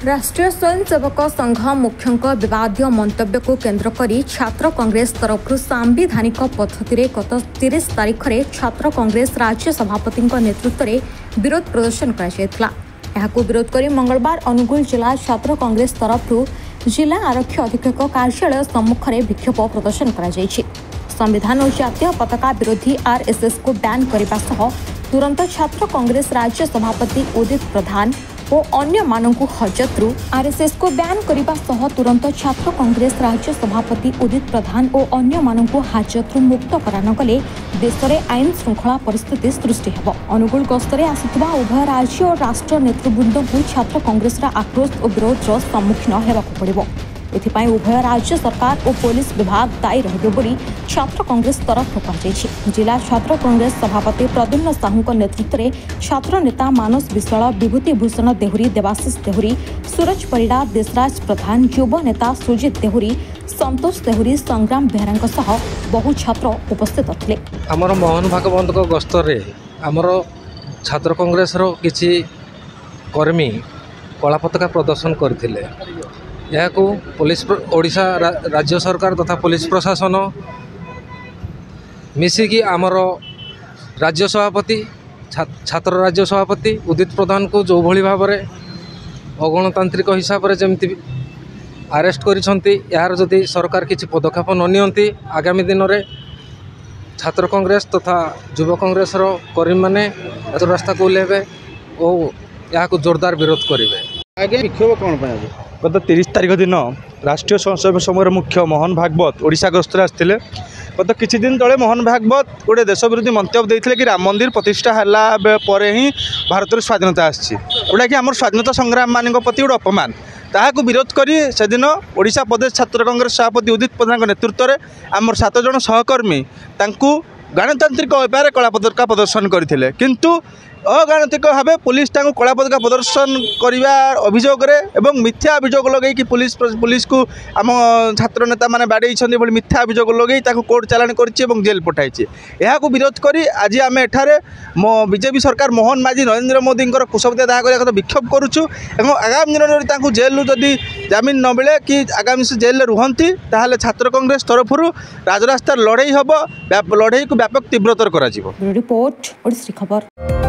राष्ट्रीय स्वयंसेवक संघ मुख्यों विवादीय मंतव्य को केन्द्र कर छात्र कांग्रेस तरफ सांविधानिक पद्धति में गत 30 तारीख में छात्र कांग्रेस राज्य सभापति नेतृत्व में विरोध प्रदर्शन कर विरोध कर मंगलवार अनुगुल जिला छात्र कांग्रेस तरफ जिला आरक्षी अधीक्षक कार्यालय सम्मुख में विक्षोभ प्रदर्शन कर संविधान और जातीय पताका विरोधी आरएसएस को बैन करने सह तुरंत छात्र कांग्रेस राज्य सभापति उदित प्रधान और अन्य मानकु हजतरू आरएसएस को बैन करने सह तुरंत छात्र कांग्रेस राज्य सभापति उदित प्रधान और अन्य मानकु हाजतरू मुक्त करान कले देश में आईन श्रृंखला परिस्थिति सृष्टि हेब। अनुगुल गस्तरे आसुवा उभय राज्य और राष्ट्र नेतृवृंद को छात्र कांग्रेस आक्रोश और विरोध सम्मुखीन होगाक पड़िबो। एथिपाई उभय राज्य सरकार और पुलिस विभाग दायी रहिबे बोली छात्र कांग्रेस तरफ कहुଯାଇଛି। जिला छात्र कांग्रेस सभापति प्रद्युम्न साहू नेतृत्व में छात्र नेता मानस विश्वाल, विभूति भूषण देहुरी, देवाशीष देहुरी, सूरज परिड़ा, देशराज प्रधान, युव नेता सुजित देहुरी, संतोष देहुरी, संग्राम बेहरा सह बहु छात्र उपस्थित थिले। आमर मोहन भागवत गस्तरे आमर छात्र कांग्रेस किछि कर्मी कला पताका प्रदर्शन करथिले। यह पुलिस ओडिशा राज्य सरकार तथा पुलिस प्रशासन मिसिकी आमर राज्य सभापति छात्र राज्य सभापति उदित प्रधान को जो भली भाव में अगणतांत्रिक हिसाब से जमी अरेस्ट करिसेंती यार जदि सरकार किसी पदक्षेप न नियंती आगामी दिन में छात्र कांग्रेस तथा युव कांग्रेस कर्मी माने रास्ता को ओह्लेबे और यहाँ जोरदार विरोध करेंगे। आगे विक्षोभ कौन पाए गत 30 तारीख दिन राष्ट्रीय स्वयंसेवक संघर मुख्य मोहन भागवत ओडिशा गस्तर आसते। गत किछि दिन तले मोहन भागवत गोटे देश विरोधी मंतव्य देते कि राम मंदिर प्रतिष्ठा है पर ही भारत स्वाधीनता आसटा कि आम स्वाधीनता संग्राम मान प्रति गोटे अपमान ताकू विरोध करी से दिन ओडिशा प्रदेश छात्र कांग्रेस सभापति उदित प्रधान नेतृत्व में आम 7 जन सहकर्मी गणतांत्रिक उपाय कला पताका प्रदर्शन करते किंतु अगणतांत्रिक भाव पुलिस कला पताका प्रदर्शन करने अभियोग मिथ्या अभियोग लगे कि पुलिस को आम छात्र नेता मैंने बाड़े मिथ्या अभियोग लगे कोर्ट चालाण कर जेल पठाई। यह विरोध करी आज आम एठारे बीजेपी सरकार मोहन माझी नरेंद्र मोदी कुशबुद्धिया दाह करने विक्षोभ करुचु। आगामी दिन में जेलू जदि जमीन न मिले कि आगामी से जेल रुहंती ताहले छात्र कांग्रेस तरफ राजरास्ता लड़ाई हम लड़ाई को व्यापक तीव्रतर करा। रिपोर्ट ओडिसी खबर।